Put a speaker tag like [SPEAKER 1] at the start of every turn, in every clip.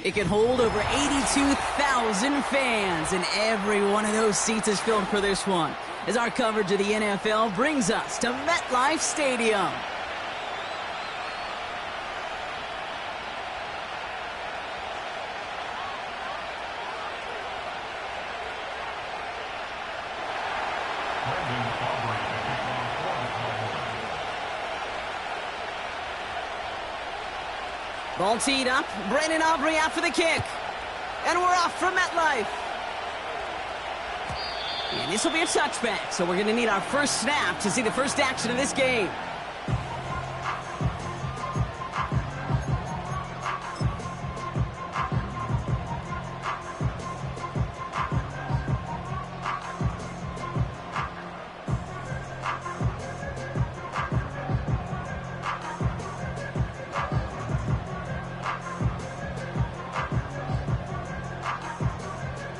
[SPEAKER 1] It can hold over 82,000 fans, and every one of those seats is filled for this one, as our coverage of the NFL brings us to MetLife Stadium. Ball teed up. Brandon Aubrey out for the kick. And we're off from MetLife. And this will be a touchback, so we're going to need our first snap to see the first action of this game.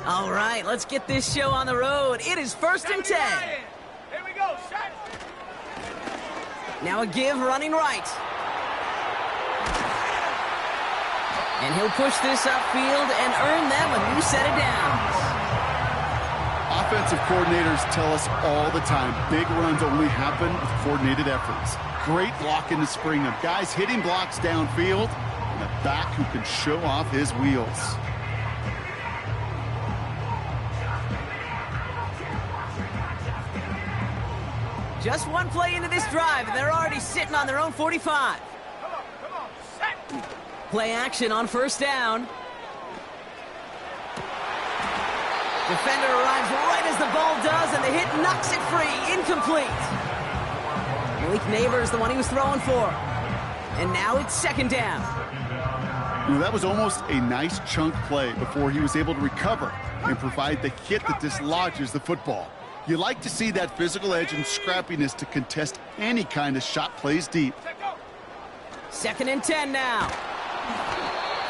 [SPEAKER 1] All right, let's get this show on the road. It is 1st and 10.
[SPEAKER 2] Here we go, shot.
[SPEAKER 1] Now a give running right. And he'll push this upfield and earn them a new set of downs.
[SPEAKER 3] Offensive coordinators tell us all the time, big runs only happen with coordinated efforts. Great block in the spring of guys hitting blocks downfield and a back who can show off his wheels.
[SPEAKER 1] Just one play into this drive, and they're already sitting on their own 45.
[SPEAKER 2] Come on, set.
[SPEAKER 1] Play action on 1st down. Defender arrives right as the ball does, and the hit knocks it free. Incomplete. Malik Neighbors, the one he was throwing for. And now it's 2nd down.
[SPEAKER 3] You know, that was almost a nice chunk play before he was able to recover and provide the hit that dislodges the football. You like to see that physical edge and scrappiness to contest any kind of shot plays deep.
[SPEAKER 1] 2nd and 10 now.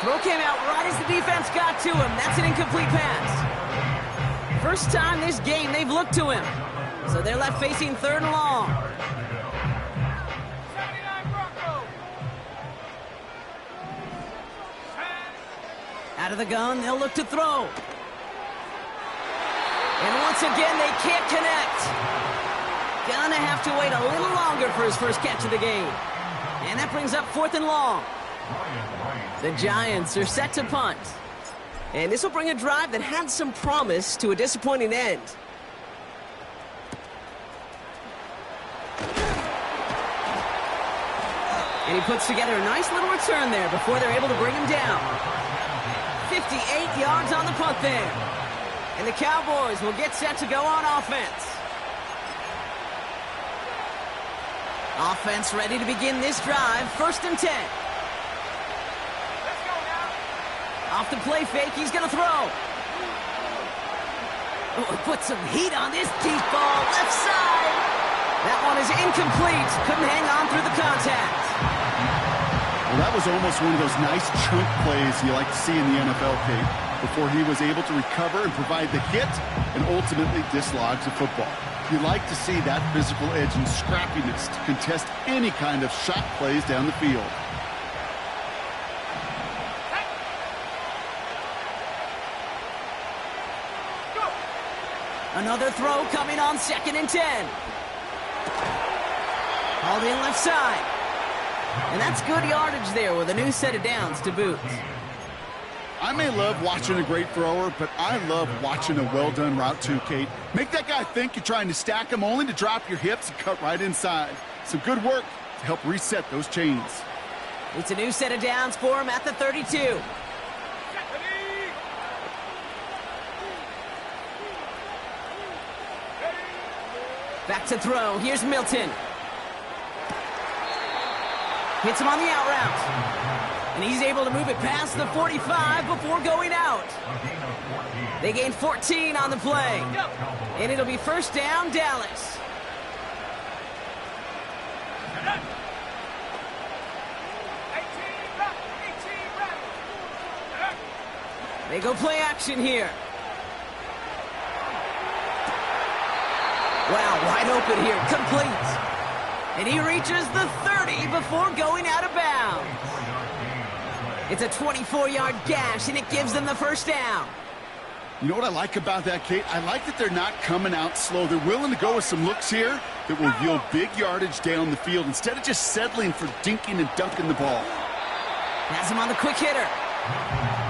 [SPEAKER 1] Throw came out right as the defense got to him. That's an incomplete pass. First time this game they've looked to him. So they're left facing 3rd and long.
[SPEAKER 2] 79 Broncos.
[SPEAKER 1] Out of the gun, they'll look to throw. And once again, they can't connect. Gonna have to wait a little longer for his first catch of the game. And that brings up 4th and long. The Giants are set to punt. And this will bring a drive that had some promise to a disappointing end. And he puts together a nice little return there before they're able to bring him down. 58 yards on the punt there. And the Cowboys will get set to go on offense. Offense ready to begin this drive. 1st and 10.
[SPEAKER 2] Let's go now.
[SPEAKER 1] Off the play fake, he's going to throw. Oh, put some heat on this deep ball. Left side. That one is incomplete. Couldn't hang on through the contact.
[SPEAKER 3] Well, that was almost one of those nice chunk plays you like to see in the NFL, Kate, before he was able to recover and provide the hit and ultimately dislodge the football. You like to see that physical edge and scrappiness to contest any kind of shot plays down the field.
[SPEAKER 1] Another throw coming on 2nd and 10. Hauled in left side. And that's good yardage there with a new set of downs to boot.
[SPEAKER 3] I may love watching a great thrower, but I love watching a well-done route too, Kate. Make that guy think you're trying to stack him only to drop your hips and cut right inside. Some good work to help reset those chains.
[SPEAKER 1] It's a new set of downs for him at the 32. Back to throw. Here's Milton. Hits him on the out route. And he's able to move it past the 45 before going out. They gain 14 on the play. And it'll be 1st down, Dallas. They go play action here. Wow, wide open here, complete. And he reaches the 30 before going out of bounds. It's a 24-yard gash, and it gives them the first down.
[SPEAKER 3] You know what I like about that, Kate? I like that they're not coming out slow. They're willing to go with some looks here that will yield big yardage down the field instead of just settling for dinking and dunking the ball.
[SPEAKER 1] Has him on the quick hitter.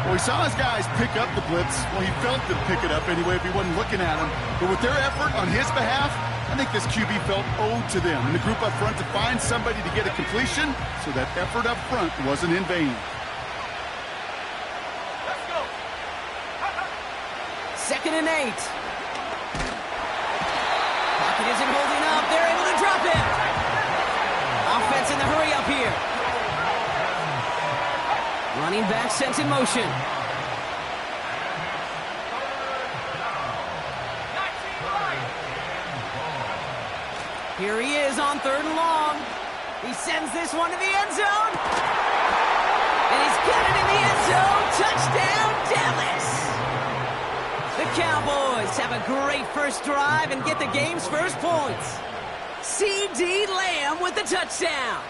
[SPEAKER 3] Well, he saw his guys pick up the blitz. Well, he felt them pick it up anyway if he wasn't looking at him. But with their effort on his behalf, I think this QB felt owed to them and the group up front to find somebody to get a completion, so that effort up front wasn't in vain.
[SPEAKER 2] Let's go.
[SPEAKER 1] 2nd and 8. Pocket isn't holding up. They're able to drop it. Offense in the hurry up here. Running back sent in motion.
[SPEAKER 2] 19 right.
[SPEAKER 1] Here he is on 3rd and long. He sends this one to the end zone. And he's got it in the end zone. Touchdown, Dallas. The Cowboys have a great first drive and get the game's first points. C.D. Lamb with the touchdown.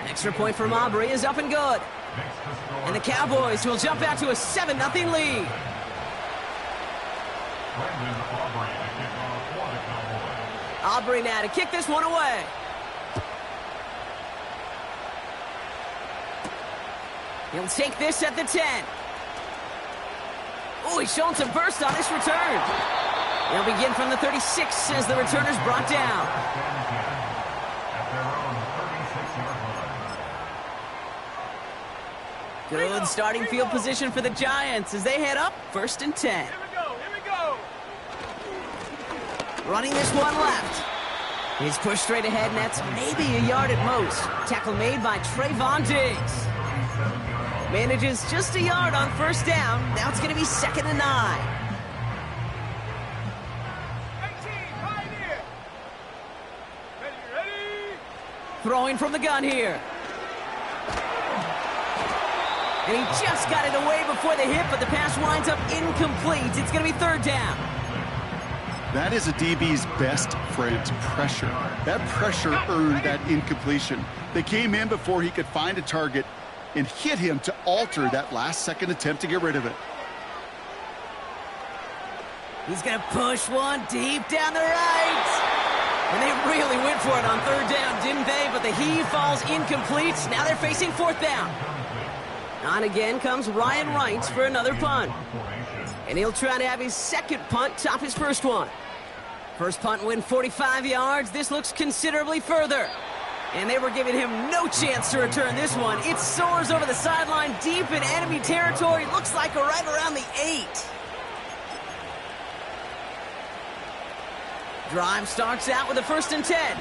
[SPEAKER 1] Extra point from Aubrey is up and good. And the Cowboys will jump out to a 7-0 lead. Aubrey now to kick this one away. He'll take this at the 10. Oh, he's showing some burst on this return. They'll begin from the 36 as the returner's brought down. Good starting field position for the Giants as they head up 1st and 10.
[SPEAKER 2] Here we go. Here we go.
[SPEAKER 1] Running this one left. He's pushed straight ahead, and that's maybe a yard at most. Tackle made by Trayvon Diggs. Manages just a yard on 1st down. Now it's going to be 2nd and 9.
[SPEAKER 2] 18 right here. Ready.
[SPEAKER 1] Throwing from the gun here. And he just got it away before the hit, but the pass winds up incomplete. It's going to be 3rd down.
[SPEAKER 3] That is a DB's best friend, pressure. That pressure earned that incompletion. They came in before he could find a target and hit him to alter that last-second attempt to get rid of it.
[SPEAKER 1] He's going to push one deep down the right. And they really went for it on 3rd down, didn't they? But the heave falls incomplete. Now they're facing 4th down. On again comes Ryan Wright for another punt. And he'll try to have his 2nd punt top his 1st one. First punt win 45 yards. This looks considerably further. And they were giving him no chance to return this one. It soars over the sideline deep in enemy territory. Looks like right around the 8. Drive starts out with a 1st and 10.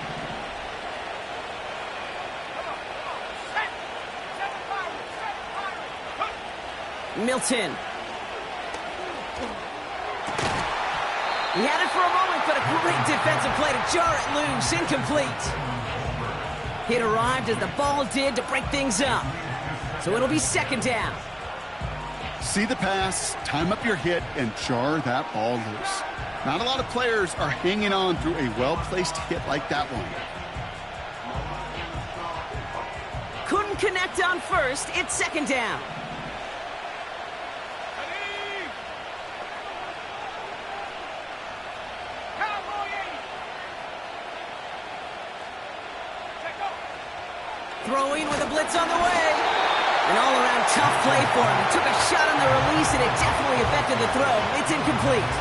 [SPEAKER 1] Milton. He had it for a moment, but a great defensive play to jar it loose. Incomplete. Hit arrived as the ball did to break things up. So it'll be 2nd down.
[SPEAKER 3] See the pass, time up your hit, and jar that ball loose. Not a lot of players are hanging on through a well-placed hit like that one.
[SPEAKER 1] Couldn't connect on 1st. It's 2nd down. Throwing with a blitz on the way. An all-around tough play for him. He took a shot on the release, and it definitely affected the throw. It's incomplete.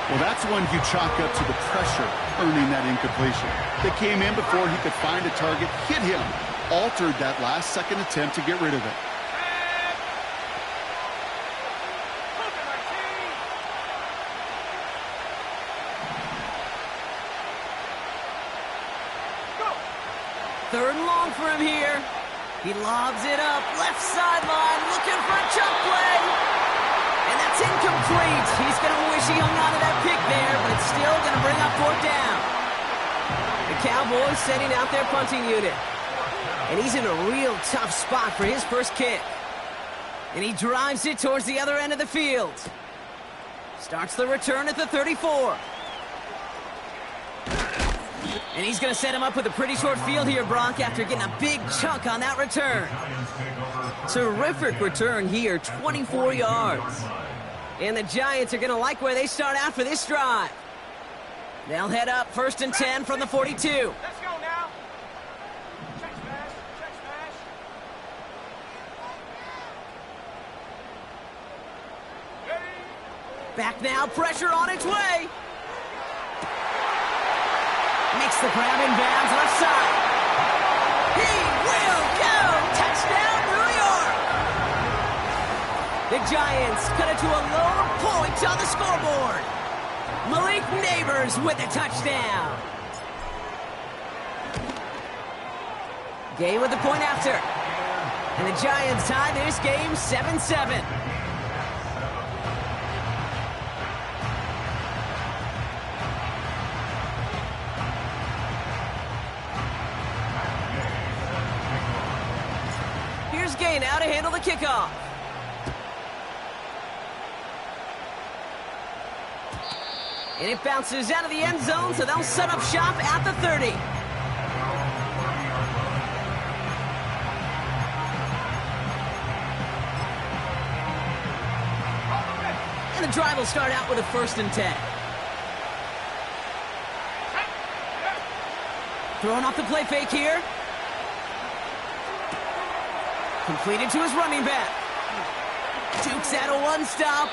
[SPEAKER 3] Well, that's one you chalk up to the pressure earning that incompletion. They came in before he could find a target, hit him, altered that last-second attempt to get rid of it.
[SPEAKER 1] Third and long for him here. He lobs it up, left sideline, looking for a chunk play. And that's incomplete. He's going to wish he hung on to that pick there, but it's still going to bring up 4th down. The Cowboys setting out their punting unit. And he's in a real tough spot for his first kick. And he drives it towards the other end of the field. Starts the return at the 34. And he's going to set him up with a pretty short field here, Brock, after getting a big chunk on that return. Terrific return here, 24 yards. And the Giants are going to like where they start out for this drive. They'll head up 1st and 10 from the 42.
[SPEAKER 2] Let's go now. Check smash. Check smash. Ready?
[SPEAKER 1] Back now, pressure on its way. Makes the grab in bounds left side. He will go! Touchdown, New York! The Giants cut it to a lower point on the scoreboard. Malik Neighbors with a touchdown. Gay with the point after. And the Giants tie this game 7-7. Here's Gay now to handle the kickoff. And it bounces out of the end zone, so they'll set up shop at the 30. And the drive will start out with a 1st and 10. Throwing off the play fake here. Completed to his running back. Dukes out a one-stop.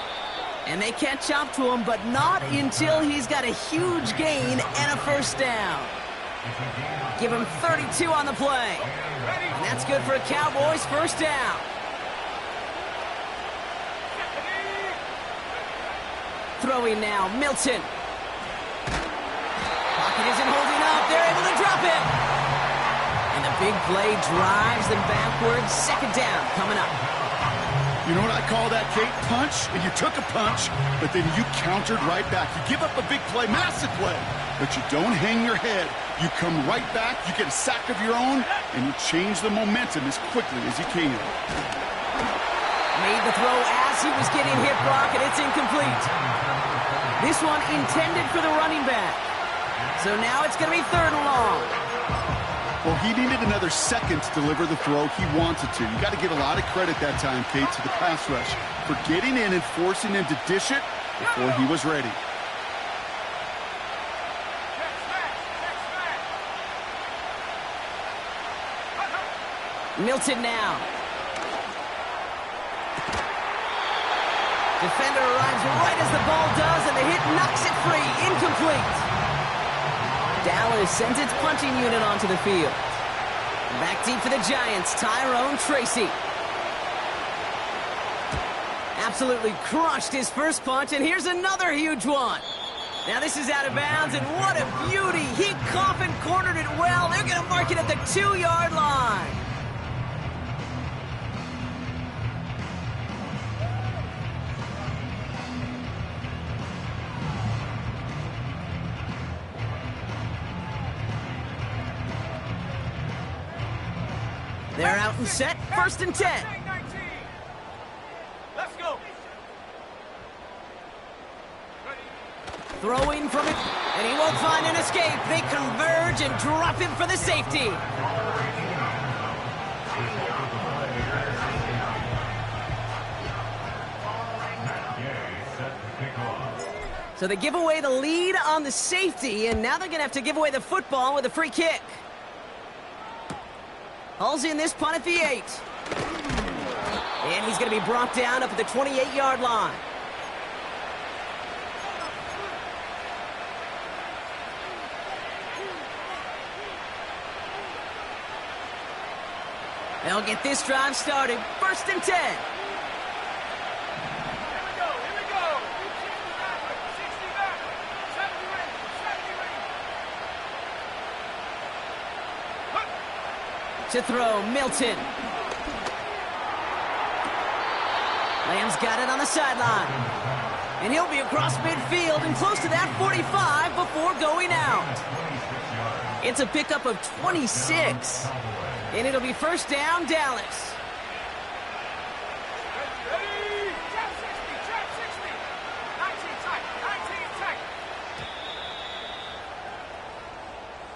[SPEAKER 1] And they catch up to him, but not until he's got a huge gain and a 1st down. Give him 32 on the play. And that's good for a Cowboys 1st down. Throwing now, Milton. Pocket isn't holding up. They're able to drop it. And the big play drives them backwards. 2nd down coming up.
[SPEAKER 3] You know what I call that, Kate? Punch, and you took a punch, but then you countered right back. You give up a big play, massive play, but you don't hang your head. You come right back, you get a sack of your own, and you change the momentum as quickly as you can.
[SPEAKER 1] Made the throw as he was getting hit, Brock, and it's incomplete. This one intended for the running back. So now it's going to be 3rd and long.
[SPEAKER 3] Well, he needed another second to deliver the throw he wanted to. You got to give a lot of credit that time, Kate, to the pass rush for getting in and forcing him to dish it before he was ready.
[SPEAKER 1] Milton now. Defender arrives right as the ball does, and the hit knocks it free. Incomplete. Dallas sends its punting unit onto the field. Back deep for the Giants, Tyrone Tracy. Absolutely crushed his first punch, and here's another huge one. Now this is out of bounds, and what a beauty. He coffin cornered it well. They're going to mark it at the 2-yard line. They're out and set, 1st and 10.
[SPEAKER 2] Let's go.
[SPEAKER 1] Throwing from it, and he won't find an escape. They converge and drop him for the safety. So they give away the lead on the safety, and now they're going to have to give away the football with a free kick. Hauls in this punt at the 8. And he's going to be brought down up at the 28-yard line. They'll get this drive started. 1st and 10.
[SPEAKER 2] Here we go. 60 back. 70 ready.
[SPEAKER 1] To throw, Milton. Lamb's got it on the sideline. And he'll be across midfield and close to that 45 before going out. It's a pickup of 26. And it'll be first down, Dallas.
[SPEAKER 2] Ready? Trap 60. 19 tight. 19 tight.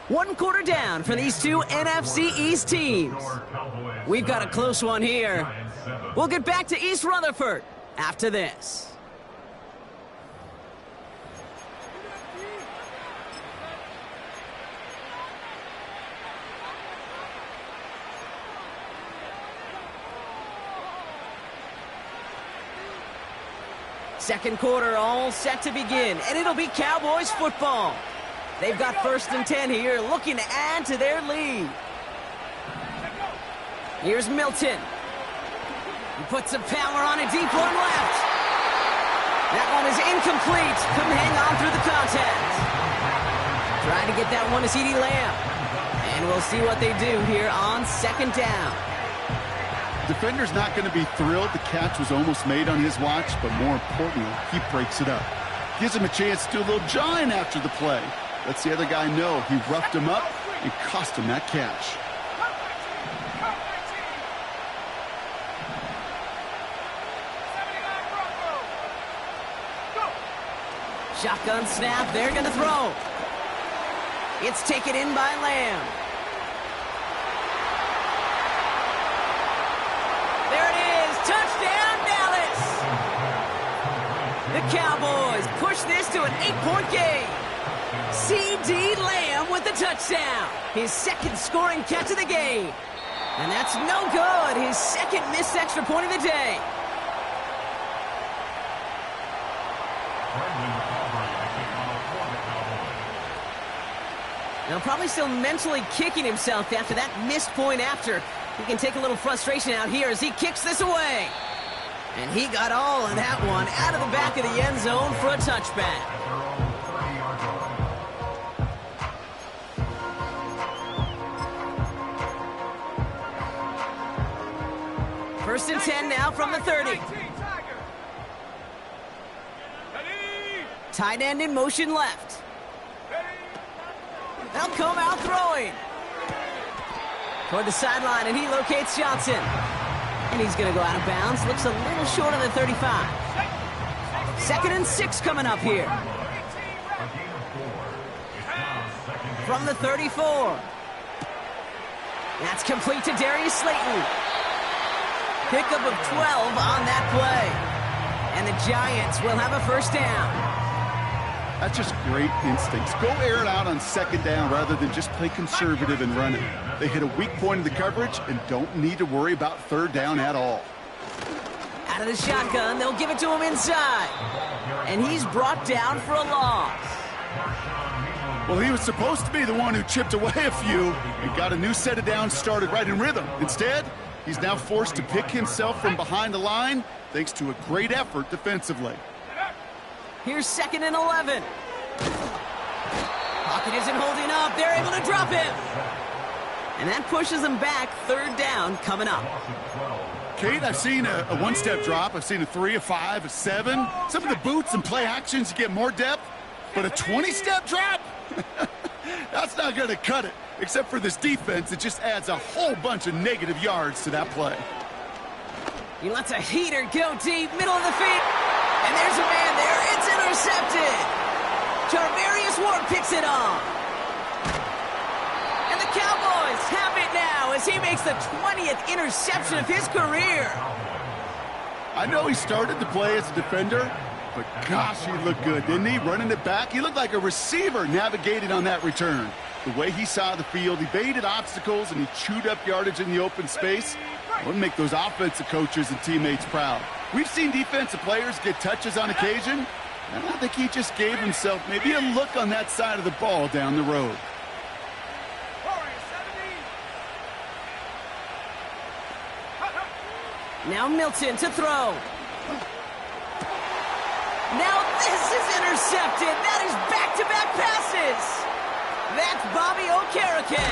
[SPEAKER 1] 1 quarter down for these two NFC East teams. We've got a close one here. We'll get back to East Rutherford after this. Second quarter all set to begin, and it'll be Cowboys football. They've got 1st and 10 here, looking to add to their lead. Here's Milton. He puts some power on a deep one left. That one is incomplete. Couldn't hang on through the contact. Trying to get that one to CeeDee Lamb. And we'll see what they do here on 2nd down.
[SPEAKER 3] Defender's not going to be thrilled the catch was almost made on his watch, but more importantly, he breaks it up. Gives him a chance to do a little jawing after the play. Lets the other guy know he roughed him up and cost him that catch.
[SPEAKER 1] Shotgun snap, they're going to throw. It's taken in by Lamb. There it is, touchdown Dallas! The Cowboys push this to an 8-point game. CeeDee Lamb with the touchdown. His 2nd scoring catch of the game. And that's no good. His 2nd missed extra point of the day. Now probably still mentally kicking himself after that missed point after. He can take a little frustration out here as he kicks this away. And he got all of that one out of the back of the end zone for a touchback. First and 10 now from the 30. Tight end in motion left. They'll come out throwing. Toward the sideline, and he locates Johnson. And he's going to go out of bounds. Looks a little short of the 35. 2nd and 6 coming up here. From the 34. That's complete to Darius Slayton. Pickup of 12 on that play. And the Giants will have a first down.
[SPEAKER 3] That's just great instincts. Go air it out on 2nd down rather than just play conservative and run it. They hit a weak point in the coverage and don't need to worry about 3rd down at all.
[SPEAKER 1] Out of the shotgun, they'll give it to him inside. And he's brought down for a loss.
[SPEAKER 3] Well, he was supposed to be the one who chipped away a few and got a new set of downs started right in rhythm. Instead, he's now forced to pick himself from behind the line thanks to a great effort defensively.
[SPEAKER 1] Here's 2nd and 11. Pocket isn't holding up. They're able to drop him. And that pushes them back. 3rd down coming up.
[SPEAKER 3] Kate, I've seen a one-step drop. I've seen a 3, a 5, a 7. Some of the boots and play actions, you get more depth. But a 20-step drop? That's not going to cut it. Except for this defense, it just adds a whole bunch of negative yards to that play.
[SPEAKER 1] He lets a heater go deep, middle of the field. And there's a man there. It's intercepted. Charvarius Ward picks it off. And the Cowboys have it now as he makes the 20th interception of his career.
[SPEAKER 3] I know he started to play as a defender, but gosh, he looked good, didn't he? Running it back, he looked like a receiver navigating on that return. The way he saw the field, he baited obstacles and he chewed up yardage in the open space. Wouldn't make those offensive coaches and teammates proud. We've seen defensive players get touches on occasion, and I think he just gave himself maybe a look on that side of the ball down the road.
[SPEAKER 1] Now Milton to throw. Now this is intercepted. That is back-to-back passes. That's Bobby Okereke.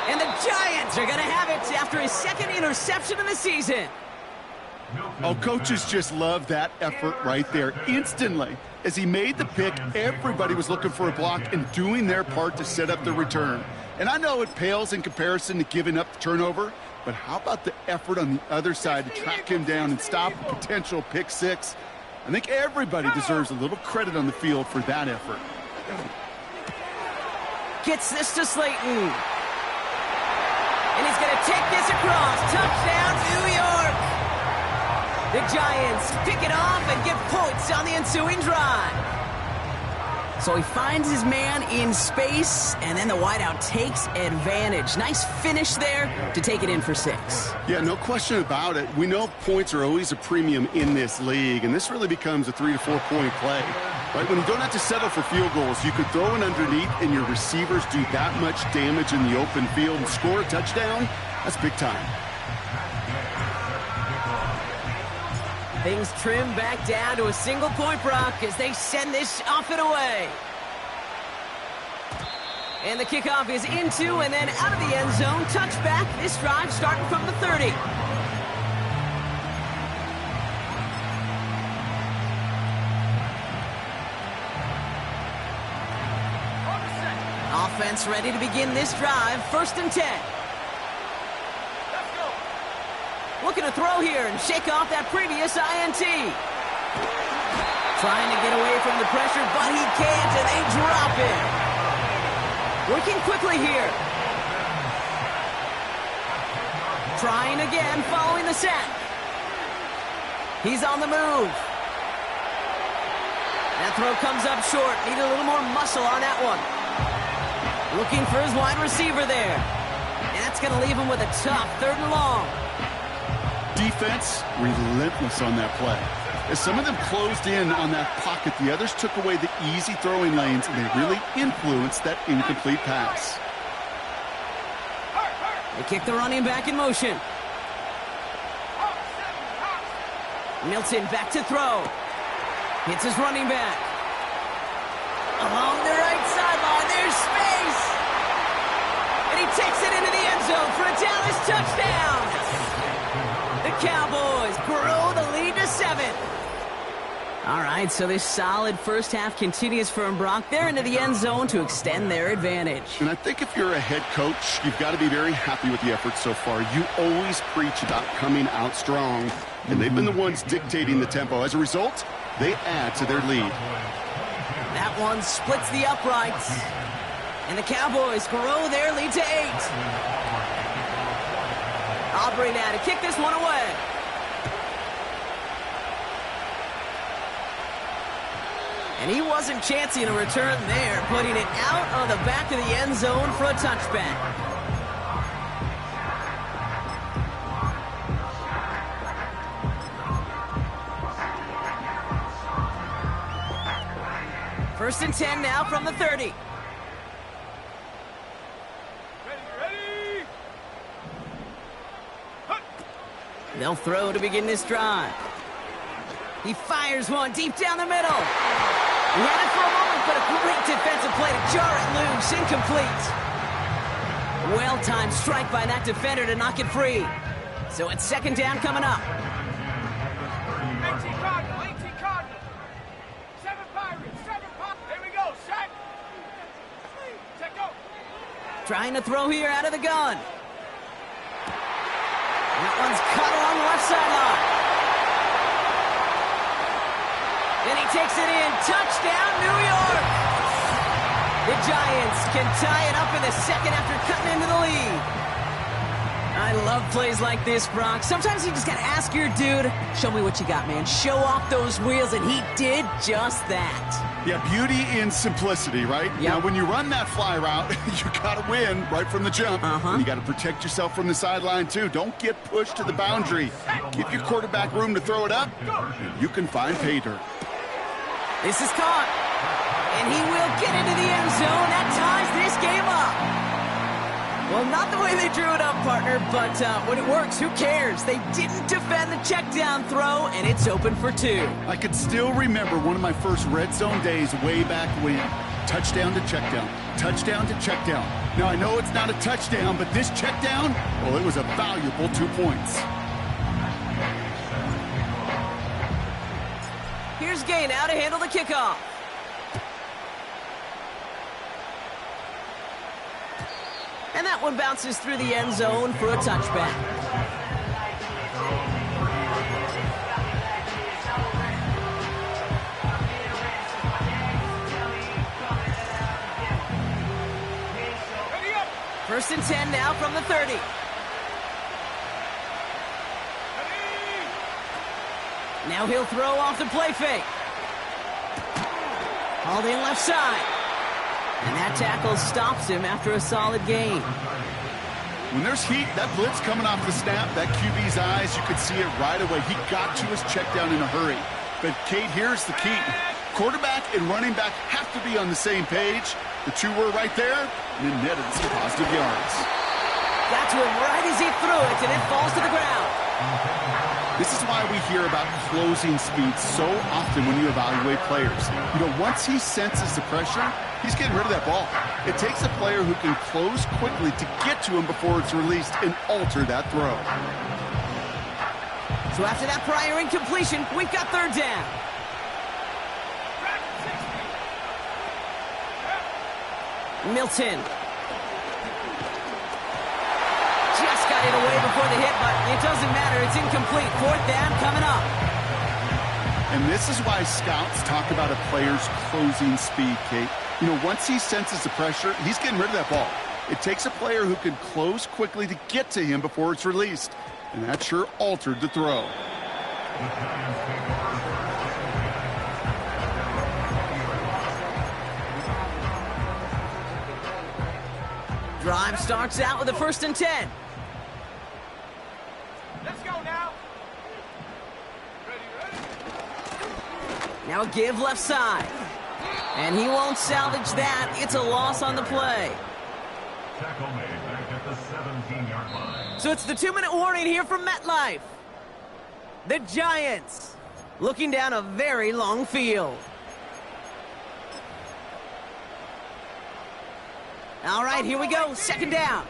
[SPEAKER 1] And the Giants are going to have it after his 2nd interception of the season.
[SPEAKER 3] Oh, coaches just love that effort right there. Instantly, as he made the pick, everybody was looking for a block and doing their part to set up the return. And I know it pales in comparison to giving up the turnover, but how about the effort on the other side to track him down and stop a potential pick six? I think everybody deserves a little credit on the field for that effort.
[SPEAKER 1] Gets this to Slayton. And he's going to take this across. Touchdown, New York. The Giants pick it off and get points on the ensuing drive. So he finds his man in space, and then the wideout takes advantage. Nice finish there to take it in for 6.
[SPEAKER 3] Yeah, no question about it. We know points are always a premium in this league, and this really becomes a 3 to 4 point play. Right, when you don't have to settle for field goals, you could throw it underneath and your receivers do that much damage in the open field and score a touchdown. That's big time.
[SPEAKER 1] Things trim back down to a single point, Brock, as they send this off and away. And the kickoff is into and then out of the end zone. Touchback, this drive starting from the 30. Offense ready to begin this drive. 1st and 10.
[SPEAKER 2] Let's go.
[SPEAKER 1] Looking to throw here and shake off that previous INT. Trying to get away from the pressure, but he can't, and they drop it. Working quickly here. Trying again, following the sack. He's on the move. That throw comes up short. Need a little more muscle on that one. Looking for his wide receiver there. And that's going to leave him with a tough 3rd and long.
[SPEAKER 3] Defense, relentless on that play. As some of them closed in on that pocket, the others took away the easy throwing lanes, and they really influenced that incomplete pass.
[SPEAKER 1] They kick the running back in motion. Milton back to throw. Hits his running back. Along the right sideline, there's space. And he takes it into the end zone for a Dallas touchdown. The Cowboys grow the lead to 7. All right, so this solid first half continues for Brock. They're into the end zone to extend their advantage.
[SPEAKER 3] And I think if you're a head coach, you've got to be very happy with the effort so far. You always preach about coming out strong, and they've been the ones dictating the tempo. As a result, they add to their lead.
[SPEAKER 1] That one splits the uprights. And the Cowboys grow their lead to 8. Aubrey now to kick this one away. And he wasn't chancing a return there, putting it out on the back of the end zone for a touchback. First and 10 now from the 30.
[SPEAKER 2] Ready.
[SPEAKER 1] They'll throw to begin this drive. He fires one deep down the middle. He had it for a moment, but a great defensive play to jar it loose. Incomplete. Well-timed strike by that defender to knock it free. So it's 2nd down coming up.
[SPEAKER 2] 18 Cardinal, 18 Cardinal. 7 Pirates, 7 Pirates. Here we go, set. Set, go.
[SPEAKER 1] Trying to throw here out of the gun. That one's cut along the left sideline. Then he takes it in. Touchdown, New York. The Giants can tie it up in the 2nd after cutting into the lead. I love plays like this, Brock. Sometimes you just got to ask your dude, show me what you got, man. Show off those wheels, and he did just that.
[SPEAKER 3] Yeah, beauty in simplicity, right?
[SPEAKER 1] Yep.
[SPEAKER 3] Now, when you run that fly route, you got to win right from the jump. And you got to protect yourself from the sideline, too. Don't get pushed to the boundary. Give your quarterback room to throw it up, and you can find pay dirt.
[SPEAKER 1] This is caught. And he will get into the end zone. That ties this game up. Well, not the way they drew it up, partner, but when it works, who cares? They didn't defend the check down throw, and it's open for 2.
[SPEAKER 3] I could still remember one of my first red zone days way back when. Touchdown to check down. Touchdown to check down. Now, I know it's not a touchdown, but this check down, well, it was a valuable 2 points.
[SPEAKER 1] Here's Gay now to handle the kickoff. And that one bounces through the end zone for a touchback. First and 10 now from the 30. Now he'll throw off the play fake. Hauled in left side. And that tackle stops him after a solid gain.
[SPEAKER 3] When there's heat, that blitz coming off the snap, that QB's eyes, you could see it right away. He got to his check down in a hurry. But, Kate, here's the key. Quarterback and running back have to be on the same page. The two were right there, and then netted some positive yards.
[SPEAKER 1] Got to him right as he threw it, and it falls to the ground.
[SPEAKER 3] This is why we hear about closing speed so often when you evaluate players. You know, once he senses the pressure, he's getting rid of that ball. It takes a player who can close quickly to get to him before it's released and alter that throw.
[SPEAKER 1] So after that prior incompletion, we've got third down. Milton. Just got it away before the hit, but it doesn't matter. It's incomplete. Fourth down coming up.
[SPEAKER 3] And this is why scouts talk about a player's closing speed, Kate. You know, once he senses the pressure, he's getting rid of that ball. It takes a player who can close quickly to get to him before it's released. And that sure altered the throw.
[SPEAKER 1] Drive starts out with a first and 10.
[SPEAKER 2] Let's go now. Ready?
[SPEAKER 1] Now a give left side. And he won't salvage that. It's a loss on the play.
[SPEAKER 4] Tackle made back at the 17-yard line.
[SPEAKER 1] So it's the 2-minute warning here from MetLife. The Giants looking down a very long field. All right, here we go. Second down.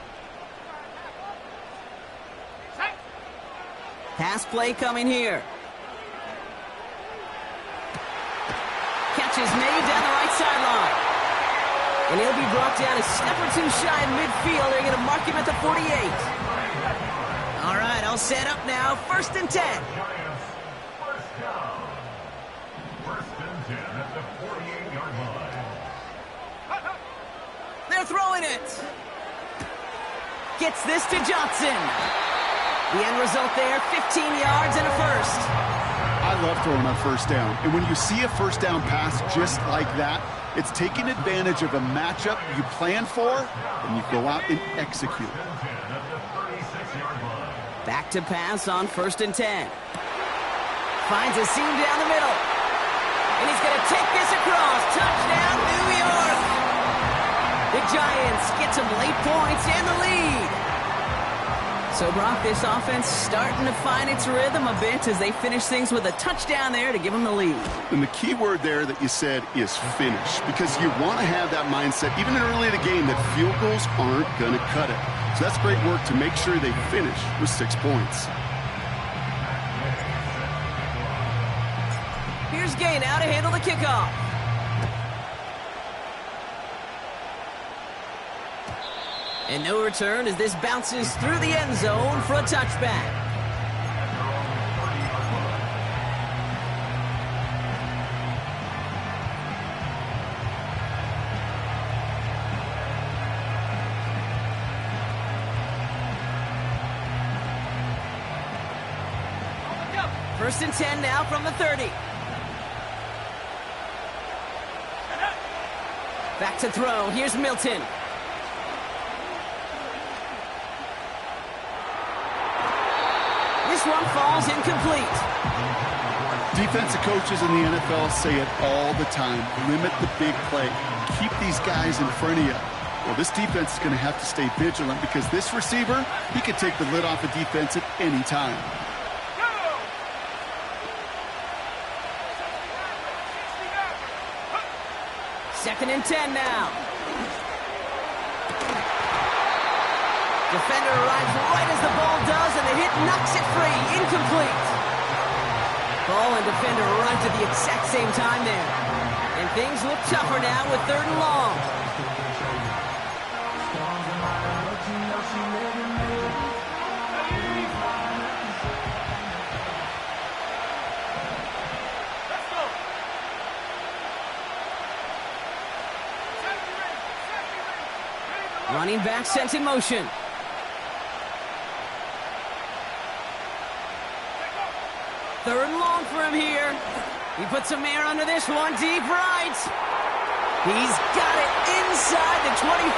[SPEAKER 1] Pass play coming here. Catch is made down the right sideline. And he'll be brought down a step or two shy in midfield. They're going to mark him at the 48. All right, all set up now. First and 10.
[SPEAKER 4] Giants, first down. First and 10 at the 48-yard line.
[SPEAKER 1] They're throwing it. Gets this to Johnson. The end result there, 15 yards and a first.
[SPEAKER 3] I love throwing on first down. And when you see a first down pass just like that, it's taking advantage of a matchup you plan for, and you go out and execute.
[SPEAKER 1] Back to pass on first and 10. Finds a seam down the middle. And he's going to take this across. Touchdown, New York. The Giants get some late points and the lead. So, Brock, this offense starting to find its rhythm a bit as they finish things with a touchdown there to give them the lead.
[SPEAKER 3] And the key word there that you said is finish, because you want to have that mindset, even early in the game, that field goals aren't going to cut it. So that's great work to make sure they finish with 6 points.
[SPEAKER 1] Here's Gay now to handle the kickoff. And no return as this bounces through the end zone for a touchback. First and 10 now from the 30. Back to throw. Here's Milton. This one falls incomplete.
[SPEAKER 3] Defensive coaches in the NFL say it all the time. Limit the big play. Keep these guys in front of you. Well, this defense is going to have to stay vigilant because this receiver, he can take the lid off a defense at any time.
[SPEAKER 1] Second and 10 now. Defender arrives right as the ball does, and the hit knocks it free. Incomplete. Ball and defender arrived at the exact same time there. And things look tougher now with third and long. Running back sent in motion. Third and long for him here. He puts some air under this one, deep right. He's got it inside the 25.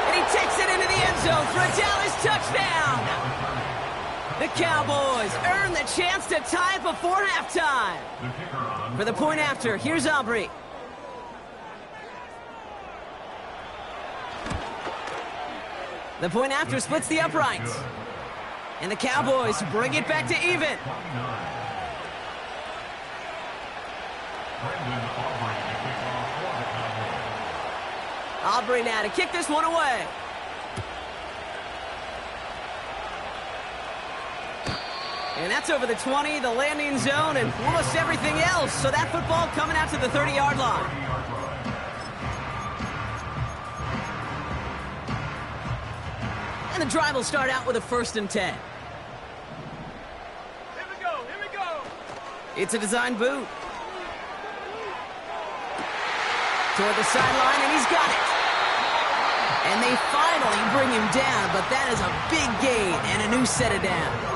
[SPEAKER 1] And he takes it into the end zone for a Dallas touchdown. The Cowboys earn the chance to tie it before halftime. For the point after, here's Aubrey. The point after splits the uprights. And the Cowboys bring it back to even. Aubrey now to kick this one away. And that's over the 20, the landing zone, and almost everything else. So that football coming out to the 30-yard line. And the drive will start out with a 1st and 10.
[SPEAKER 2] Here we go, here we go.
[SPEAKER 1] It's a design boot. Toward the sideline, and he's got it. And they finally bring him down, but that is a big gain and a new set of downs.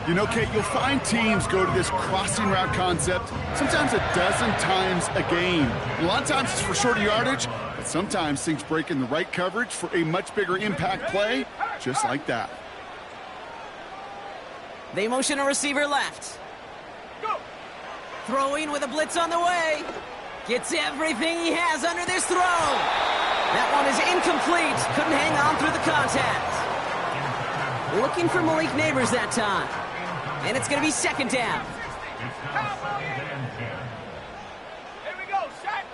[SPEAKER 3] You know, Kate, you'll find teams go to this crossing route concept sometimes a dozen times a game. And a lot of times it's for shorter yardage, but sometimes things break in the right coverage for a much bigger impact play, just like that.
[SPEAKER 1] They motion a receiver left.
[SPEAKER 2] Go.
[SPEAKER 1] Throwing with a blitz on the way. Gets everything he has under this throw. That one is incomplete. Couldn't hang on through the contact. Looking for Malik Neighbors that time. And it's going to be 2nd down.
[SPEAKER 2] Here we go, set.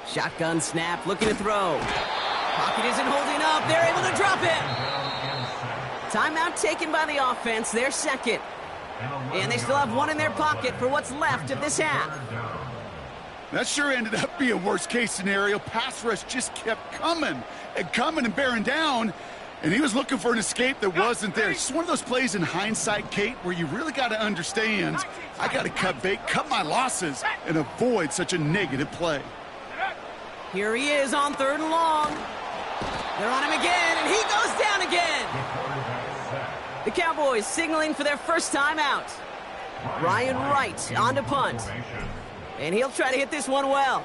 [SPEAKER 1] Shotgun snap, looking to throw. Pocket isn't holding up. They're able to drop it. Timeout taken by the offense. They're second. And they still have one in their pocket for what's left of this half.
[SPEAKER 3] That sure ended up being worst-case scenario. Pass rush just kept coming and bearing down, and he was looking for an escape that wasn't there. It's just one of those plays in hindsight, Kate, where you really got to understand, I got to cut bait, cut my losses, and avoid such a negative play.
[SPEAKER 1] Here he is on 3rd and long. They're on him again, and he goes down again. The Cowboys signaling for their first time out. Ryan Wright on to punt. And he'll try to hit this one well.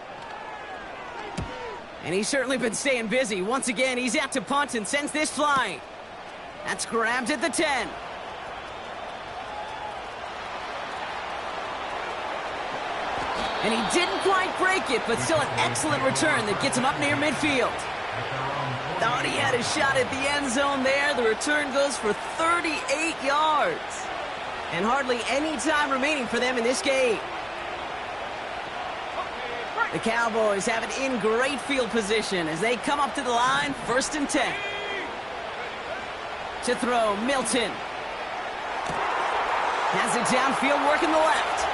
[SPEAKER 1] And he's certainly been staying busy. Once again, he's out to punt and sends this flying. That's grabbed at the 10. And he didn't quite break it, but still an excellent return that gets him up near midfield. Thought he had a shot at the end zone there. The return goes for 38 yards. And hardly any time remaining for them in this game. The Cowboys have it in great field position as they come up to the line, 1st and 10. To throw, Milton. Has it downfield, working the left.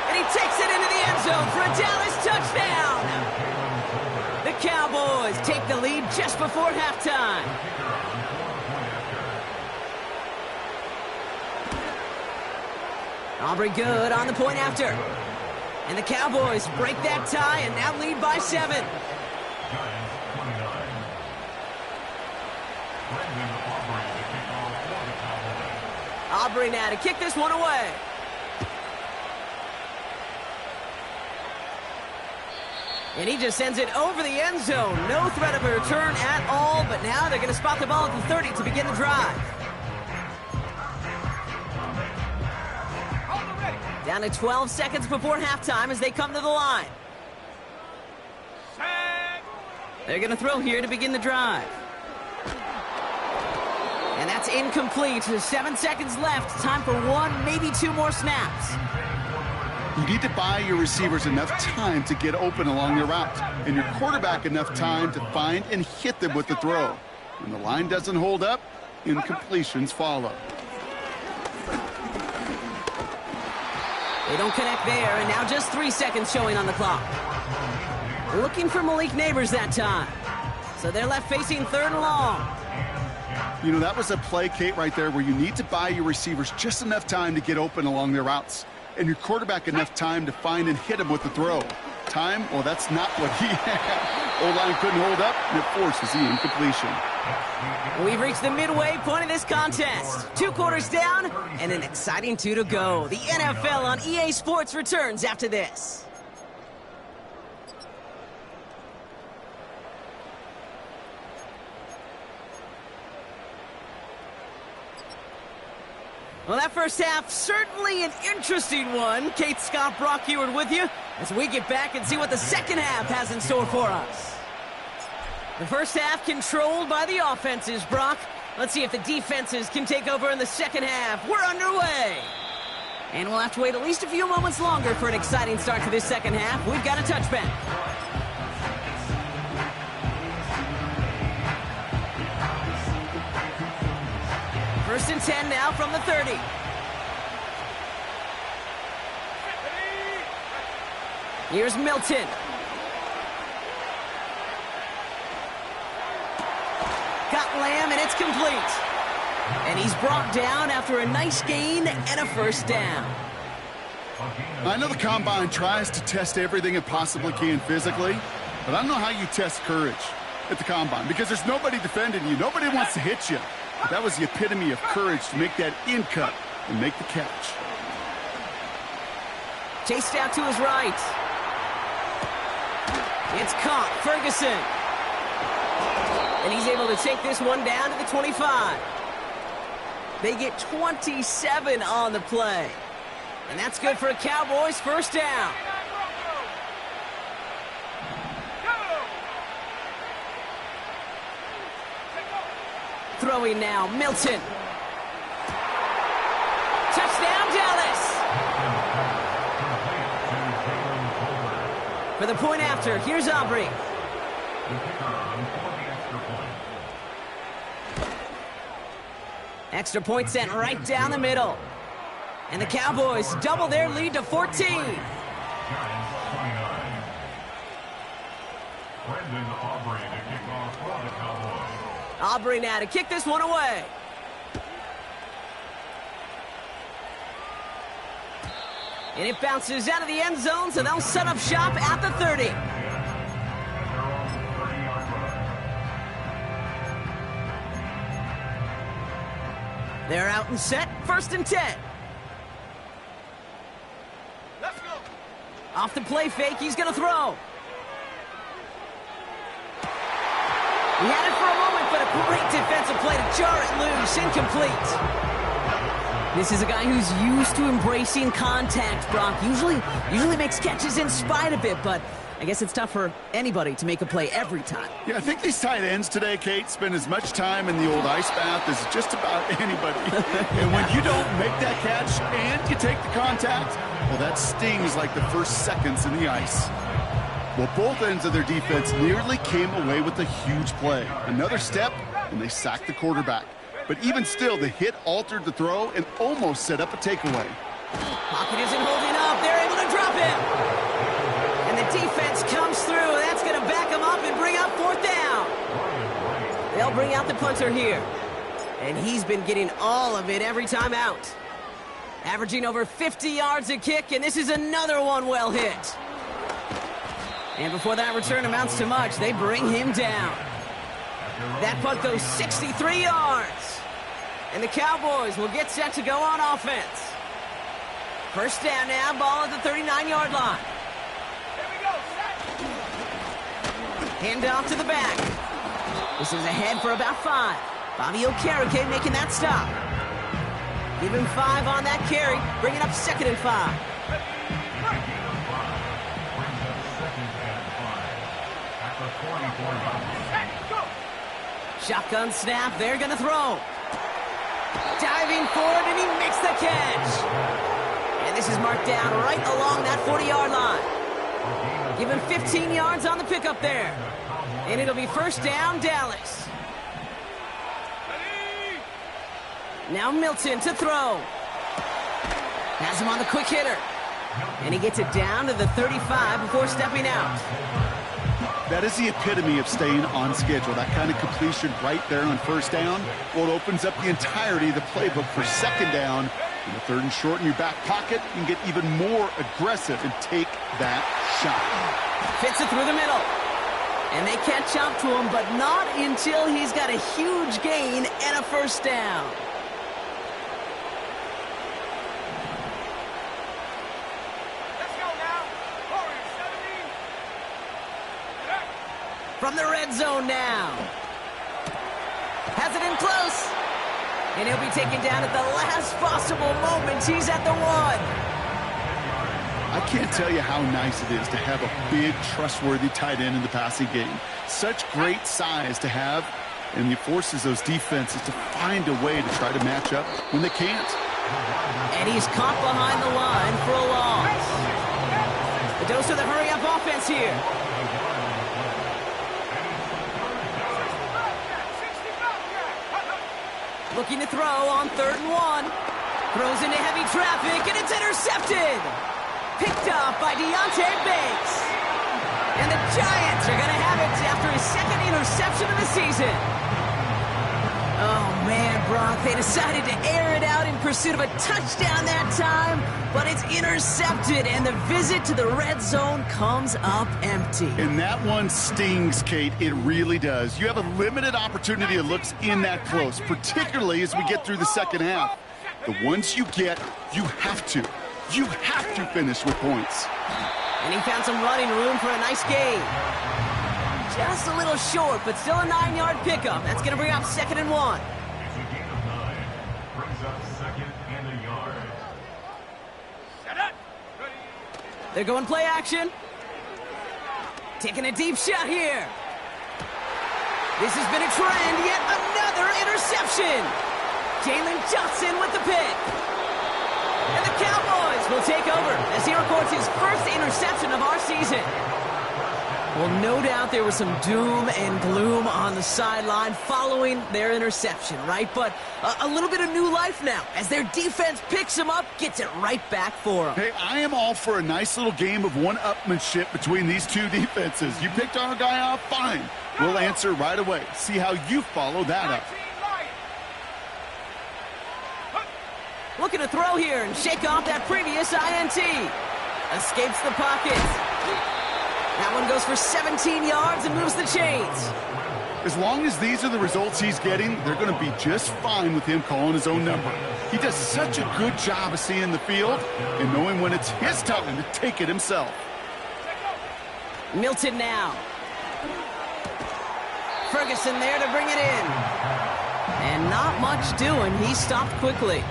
[SPEAKER 1] And he takes it into the end zone for a Dallas touchdown. The Cowboys take the lead just before halftime. Aubrey good on the point after. And the Cowboys break that tie and now lead by 7. Aubrey now to kick this one away. And he just sends it over the end zone. No threat of a return at all, but now they're going to spot the ball at the 30 to begin the drive. Down to 12 seconds before halftime as they come to the line. They're going to throw here to begin the drive. And that's incomplete. 7 seconds left. Time for 1, maybe 2 more snaps.
[SPEAKER 3] You need to buy your receivers enough time to get open along their route, and your quarterback enough time to find and hit them with the throw. When the line doesn't hold up, incompletions follow.
[SPEAKER 1] They don't connect there, and now just 3 seconds showing on the clock. Looking for Malik Neighbors that time. So they're left facing 3rd and long.
[SPEAKER 3] You know, that was a play, Kate, right there where you need to buy your receivers just enough time to get open along their routes, and your quarterback enough time to find and hit them with the throw. time, well, that's not what he had. O-line couldn't hold up, and it forces the incompletion.
[SPEAKER 1] We've reached the midway point of this contest. 2 quarters down, and an exciting 2 to go. The NFL on EA Sports returns after this. Well, that first half, certainly an interesting one. Kate Scott, Brock Huard with you as we get back and see what the second half has in store for us. The first half controlled by the offenses, Brock. Let's see if the defenses can take over in the second half. We're underway. And we'll have to wait at least a few moments longer for an exciting start to this second half. We've got a touchback. First and 10 now from the 30. Here's Milton. Got Lamb, and it's complete. And he's brought down after a nice gain and a first down.
[SPEAKER 3] I know the Combine tries to test everything it possibly can physically, but I don't know how you test courage at the Combine because there's nobody defending you. Nobody wants to hit you. But that was the epitome of courage to make that in cut and make the catch.
[SPEAKER 1] Chased out to his right. It's caught. Ferguson. And he's able to take this one down to the 25. They get 27 on the play. And that's good for a Cowboys first down. Throwing now, Milton. Touchdown, Dallas. For the point after, here's Aubrey. Extra point sent right down the middle. And the Cowboys double their lead to 14. Aubrey now to kick this one away. And it bounces out of the end zone, so they'll set up shop at the 30. They're out and set, first and 10.
[SPEAKER 2] Let's go.
[SPEAKER 1] Off the play fake, he's going to throw. He had it for a moment, but a great defensive play to jar it loose, incomplete. This is a guy who's used to embracing contact, Brock. Usually makes catches in spite of it, but I guess it's tough for anybody to make a play every time.
[SPEAKER 3] Yeah, I think these tight ends today, Kate, spend as much time in the old ice bath as just about anybody. And when you don't make that catch and you take the contact, well, that stings like the first seconds in the ice. Well, both ends of their defense nearly came away with a huge play. Another step, and they sacked the quarterback. But even still, the hit altered the throw and almost set up a takeaway.
[SPEAKER 1] Pocket isn't holding up. They're able to drop him. And the defense comes through. That's going to back him up and bring up fourth down. They'll bring out the punter here. And he's been getting all of it every time out. Averaging over 50 yards a kick, and this is another one well hit. And before that return amounts to much, they bring him down. That punt goes 63 yards. And the Cowboys will get set to go on offense. First down now, ball at the 39-yard line.
[SPEAKER 2] Here we go, set.
[SPEAKER 1] Hand off to the back. This is ahead for about 5. Bobby Okereke making that stop. Give him 5 on that carry. Bring it up second and 5. Shotgun snap, they're going to throw. Diving forward, and he makes the catch. And this is marked down right along that 40-yard line. Give him 15 yards on the pickup there. And it'll be first down, Dallas. Now Milton to throw. Has him on the quick hitter. And he gets it down to the 35 before stepping out.
[SPEAKER 3] That is the epitome of staying on schedule. That kind of completion right there on first down. Well, it opens up the entirety of the playbook for second down In the 3rd and short in your back pocket, you can get even more aggressive and take that shot.
[SPEAKER 1] Fits it through the middle. And they catch up to him, but not until he's got a huge gain and a first down.
[SPEAKER 2] Let's go now. Warriors 17.
[SPEAKER 1] From the red zone now. Has it in close. And he'll be taken down at the last possible moment. He's at the 1.
[SPEAKER 3] I can't tell you how nice it is to have a big, trustworthy tight end in the passing game. Such great size to have, and he forces those defenses to find a way to try to match up when they can't.
[SPEAKER 1] And he's caught behind the line for a loss. The dose of the hurry-up offense here.
[SPEAKER 2] 65.
[SPEAKER 1] Looking to throw on 3rd and 1. Throws into heavy traffic, and it's intercepted. Picked up by Deontay Banks. And the Giants are going to have it after his 2nd interception of the season. Oh, man, Brock, they decided to air it out in pursuit of a touchdown that time, but it's intercepted, and the visit to the red zone comes up empty.
[SPEAKER 3] And that one stings, Kate. It really does. You have a limited opportunity that looks in that close, particularly as we get through the 2nd half. The ones you get, you have to finish with points.
[SPEAKER 1] And he found some running room for a nice gain. Just a little short, but still a 9-yard pickup. That's going to bring up 2nd and 1.
[SPEAKER 4] It's a gain of 9. Brings up 2nd and a yard.
[SPEAKER 2] Set up. Ready.
[SPEAKER 1] They're going play action. Taking a deep shot here. This has been a trend. Yet another interception. Jalen Johnson with the pick. And the Cowboys will take over as he records his first interception of our season. Well, no doubt there was some doom and gloom on the sideline following their interception, right? But a little bit of new life now as their defense picks him up, gets it right back for him.
[SPEAKER 3] Hey, I am all for a nice little game of one-upmanship between these two defenses. You picked our guy off, fine. We'll answer right away. See how you follow that up.
[SPEAKER 2] 19 Lions.
[SPEAKER 1] Looking to throw here and shake off that previous INT. Escapes the pocket. That one goes for 17 yards and moves the chains.
[SPEAKER 3] As long as these are the results he's getting, they're going to be just fine with him calling his own number. He does such a good job of seeing the field and knowing when it's his time to take it himself.
[SPEAKER 1] Milton now. Ferguson there to bring it in. And not much doing. He stopped quickly.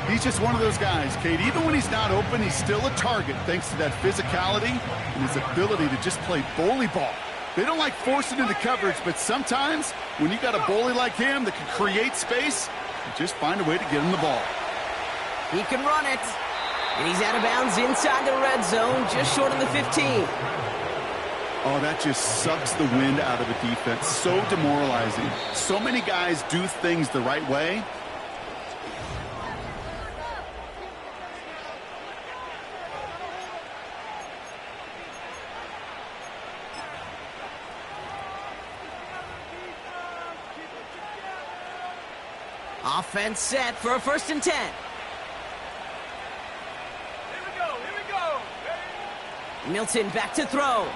[SPEAKER 3] He's just one of those guys, Kate. Even when he's not open, he's still a target thanks to that physicality and his ability to just play bully ball. They don't like forcing into coverage, but sometimes when you got a bully like him that can create space, you just find a way to get him the ball.
[SPEAKER 1] He can run it. And he's out of bounds inside the red zone, just short of the 15.
[SPEAKER 3] Oh, that just sucks the wind out of a defense. So demoralizing. So many guys do things the right way.
[SPEAKER 1] Offense set for a 1st and 10.
[SPEAKER 2] Here we go. Ready?
[SPEAKER 1] Milton back to throw.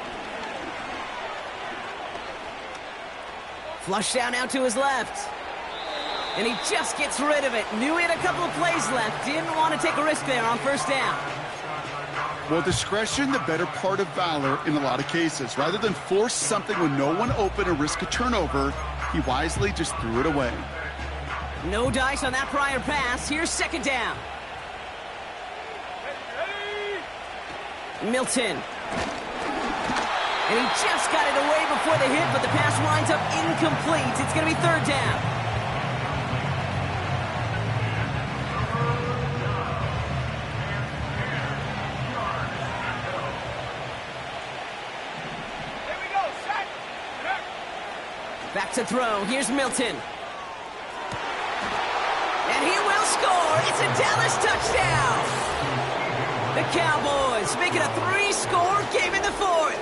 [SPEAKER 1] Flush down out to his left. And he just gets rid of it. Knew he had a couple of plays left. Didn't want to take a risk there on 1st down.
[SPEAKER 3] Well, discretion, the better part of valor in a lot of cases. Rather than force something with no one open or risk a turnover, he wisely just threw it away.
[SPEAKER 1] No dice on that prior pass. Here's 2nd down.
[SPEAKER 2] Ready?
[SPEAKER 1] Milton. And he just got it away before the hit, but the pass winds up incomplete. It's going to be 3rd down.
[SPEAKER 2] Here we go. Set.
[SPEAKER 1] Back to throw. Here's Milton. And he will score. It's a Dallas touchdown. The Cowboys make it a 3-score game in the 4th.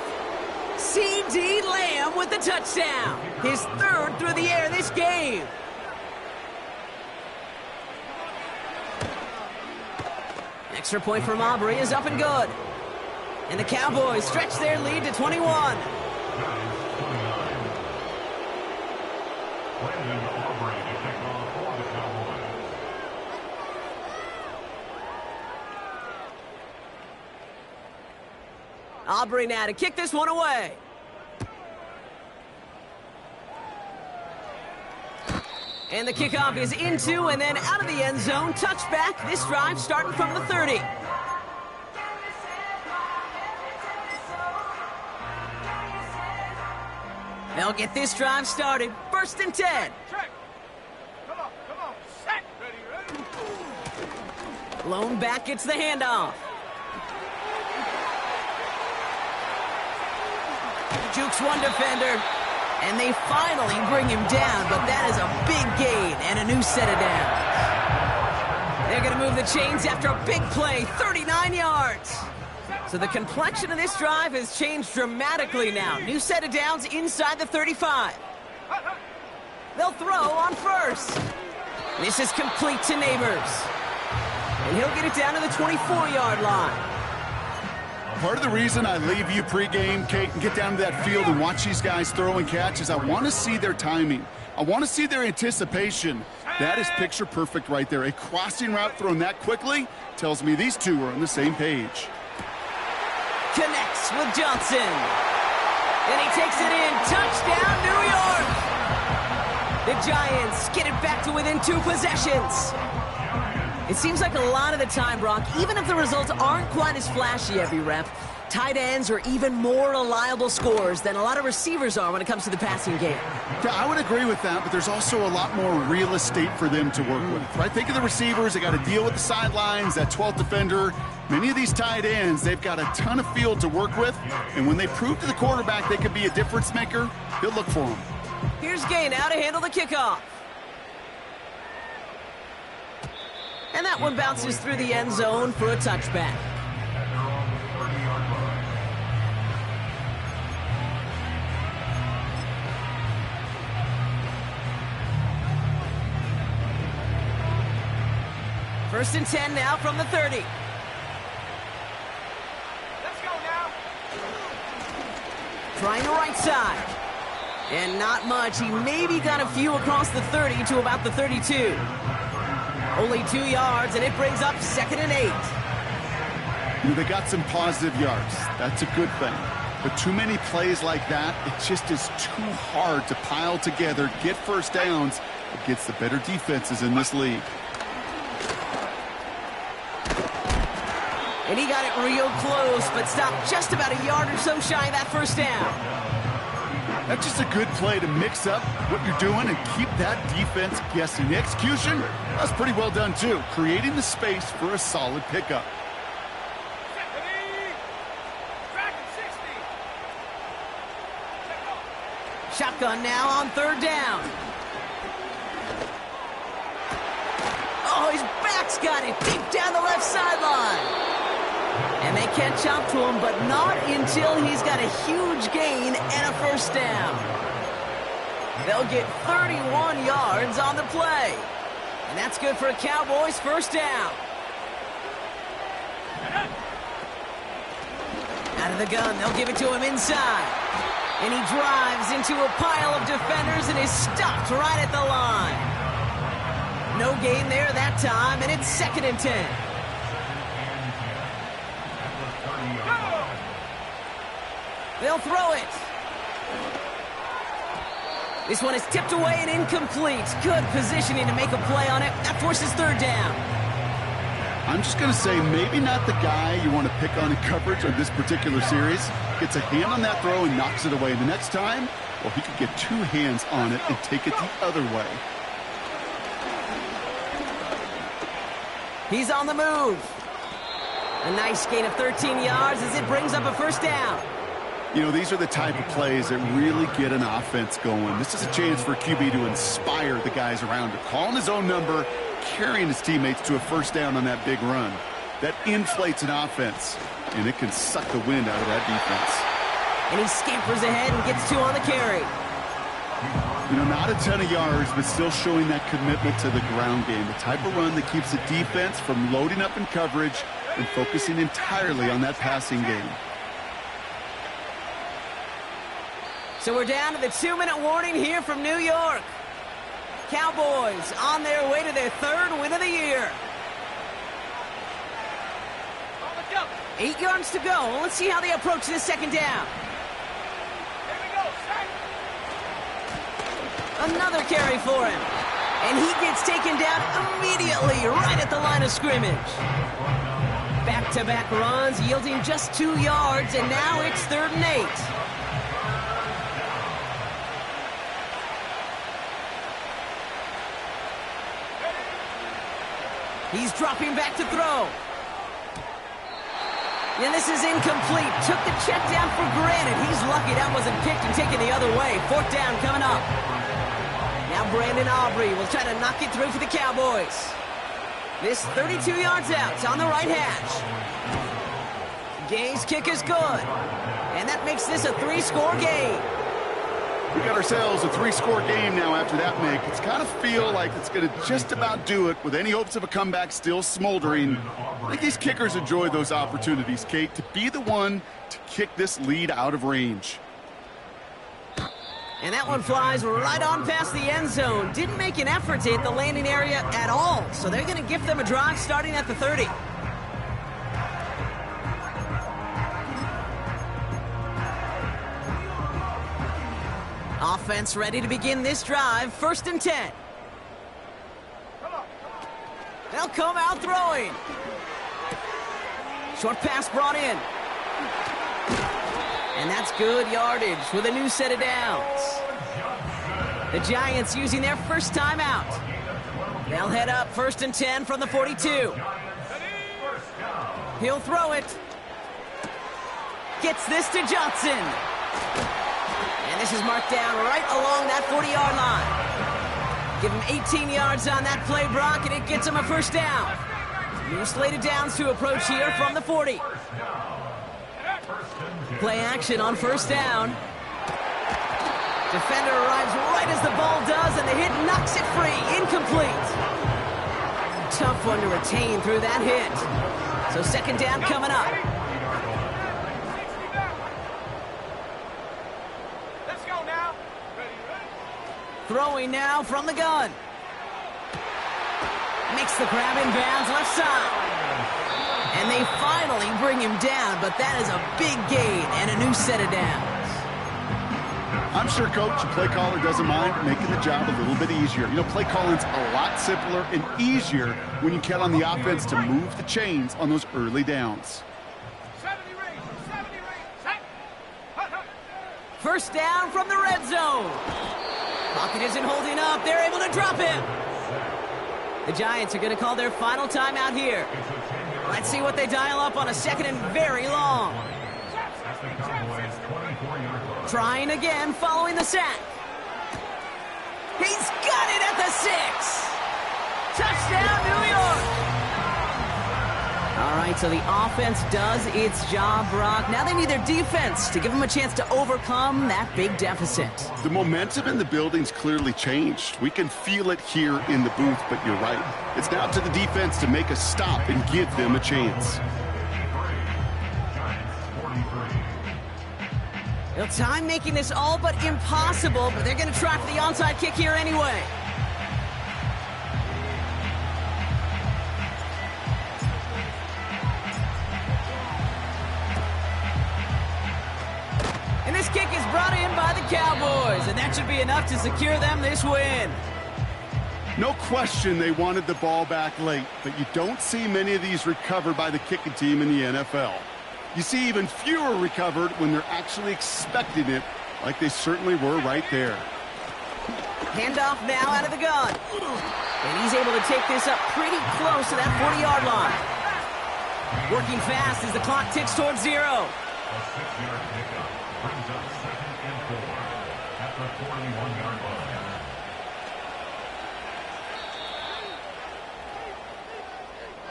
[SPEAKER 1] C.D. Lamb with the touchdown. His 3rd through the air this game. extra point from Aubrey is up and good. And the Cowboys stretch their lead to 21.
[SPEAKER 4] Brandon Aubrey to kick off for the Cowboys.
[SPEAKER 1] Aubrey now to kick this one away. And the kickoff is into and then out of the end zone. Touchback. This drive starting from the 30. They'll get this drive started. 1st and 10.
[SPEAKER 2] Check. Come on. Set. Ready.
[SPEAKER 1] Lone back gets the handoff. Jukes one defender. And they finally bring him down, but that is a big gain and a new set of downs. They're going to move the chains after a big play, 39 yards. So the complexion of this drive has changed dramatically now. New set of downs inside the 35. They'll throw on 1st. This is complete to Neighbors. And he'll get it down to the 24-yard line.
[SPEAKER 3] Part of the reason I leave you pregame, Kate, and get down to that field and watch these guys throw and catch is I want to see their timing. I want to see their anticipation. That is picture perfect right there. A crossing route thrown that quickly tells me these two are on the same page.
[SPEAKER 1] Connects with Johnson. And he takes it in. Touchdown, New York! The Giants get it back to within 2 possessions. It seems like a lot of the time, Brock, even if the results aren't quite as flashy every rep, tight ends are even more reliable scorers than a lot of receivers are when it comes to the passing game.
[SPEAKER 3] Yeah, I would agree with that, but there's also a lot more real estate for them to work with, right? Think of the receivers. They got to deal with the sidelines, that 12th defender. Many of these tight ends, they've got a ton of field to work with, and when they prove to the quarterback they can be a difference maker, he'll look for them.
[SPEAKER 1] Here's Gay now to handle the kickoff. And that one bounces through the end zone for a touchback. First and 10 now from the 30.
[SPEAKER 2] Let's go now.
[SPEAKER 1] Trying the right side. And not much. He maybe got a few across the 30 to about the 32. Only 2 yards, and it brings up 2nd and 8.
[SPEAKER 3] They got some positive yards. That's a good thing. But too many plays like that, it just is too hard to pile together, get first downs against the better defenses in this league.
[SPEAKER 1] And he got it real close, but stopped just about a yard or so shy of that first down.
[SPEAKER 3] That's just a good play to mix up what you're doing and keep that defense guessing. The execution, that's pretty well done too, creating the space for a solid pickup.
[SPEAKER 1] Shotgun now on 3rd down. Oh, his back's got it deep down the left sideline. And they catch up to him, but not until he's got a huge gain and a first down. They'll get 31 yards on the play. And that's good for a Cowboys first down. Out of the gun, they'll give it to him inside. And he drives into a pile of defenders and is stopped right at the line. No gain there that time, and it's 2nd and 10. They'll throw it. This one is tipped away and incomplete. Good positioning to make a play on it. That forces 3rd down.
[SPEAKER 3] I'm just going to say maybe not the guy you want to pick on in coverage on this particular series. Gets a hand on that throw and knocks it away. The next time, well, he could get 2 hands on it and take it the other way.
[SPEAKER 1] He's on the move. A nice gain of 13 yards as it brings up a first down.
[SPEAKER 3] You know, these are the type of plays that really get an offense going. This is a chance for a QB to inspire the guys around him. Calling his own number, carrying his teammates to a first down on that big run. That inflates an offense, and it can suck the wind out of that defense.
[SPEAKER 1] And he scampers ahead and gets 2 on the carry.
[SPEAKER 3] You know, not a ton of yards, but still showing that commitment to the ground game. The type of run that keeps the defense from loading up in coverage and focusing entirely on that passing game.
[SPEAKER 1] So we're down to the 2-minute warning here from New York. Cowboys on their way to their 3rd win of the year. 8 yards to go. Let's see how they approach this 2nd down.
[SPEAKER 2] Here we go, set.
[SPEAKER 1] Another carry for him. And he gets taken down immediately right at the line of scrimmage. Back-to-back runs yielding just 2 yards, and now it's 3rd and 8. He's dropping back to throw. And this is incomplete. Took the check down for granted. He's lucky that wasn't picked and taken the other way. 4th down coming up. Now Brandon Aubrey will try to knock it through for the Cowboys. This 32 yards out. It's on the right hash. Gay's kick is good. And that makes this a 3-score game.
[SPEAKER 3] We got ourselves a 3-score game now after that make. It's kind of feel like it's going to just about do it with any hopes of a comeback still smoldering. I think these kickers enjoy those opportunities, Kate, to be the one to kick this lead out of range.
[SPEAKER 1] And that one flies right on past the end zone. Didn't make an effort to hit the landing area at all. So they're going to gift them a drive starting at the 30. Offense ready to begin this drive. 1st and 10. They'll come out throwing. Short pass brought in. And that's good yardage with a new set of downs. The Giants using their first timeout. They'll head up 1st and 10 from the 42. He'll throw it. Gets this to Johnson. And this is marked down right along that 40-yard line. Give him 18 yards on that play, Brock, and it gets him a 1st down. New slated downs to approach here from the 40. Play action on 1st down. Defender arrives right as the ball does, and the hit knocks it free. Incomplete. Tough one to retain through that hit. So 2nd down coming up.
[SPEAKER 2] Let's go now. Ready.
[SPEAKER 1] Throwing now from the gun. Makes the grab in bounds left side. And they finally bring him down, but that is a big gain and a new set of downs.
[SPEAKER 3] I'm sure, Coach, the play caller doesn't mind making the job a little bit easier. You know, play calling's a lot simpler and easier when you count on the offense to move the chains on those early downs.
[SPEAKER 2] 70 range, set.
[SPEAKER 1] 1st down from the red zone. Pocket isn't holding up. They're able to drop him. The Giants are going to call their final timeout here. Let's see what they dial up on a 2nd and very long. Trying again following the sack. He's got it at the 6. Touchdown, New York. All right, so the offense does its job, Brock. Now they need their defense to give them a chance to overcome that big deficit.
[SPEAKER 3] The momentum in the building's clearly changed. We can feel it here in the booth, but you're right. It's now to the defense to make a stop and give them a chance.
[SPEAKER 1] Well, time making this all but impossible, but they're going to try for the onside kick here anyway. And this kick is brought in by the Cowboys, and that should be enough to secure them this win.
[SPEAKER 3] No question they wanted the ball back late, but you don't see many of these recovered by the kicking team in the NFL. You see even fewer recovered when they're actually expecting it, like they certainly were right there.
[SPEAKER 1] Handoff now out of the gun. And he's able to take this up pretty close to that 40-yard line. Working fast as the clock ticks towards 0.
[SPEAKER 4] A 6-yard pickup brings up 2nd and 4 at the 41-yard line.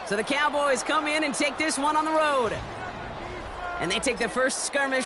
[SPEAKER 1] So the Cowboys come in and take this one on the road. And they take their first skirmish.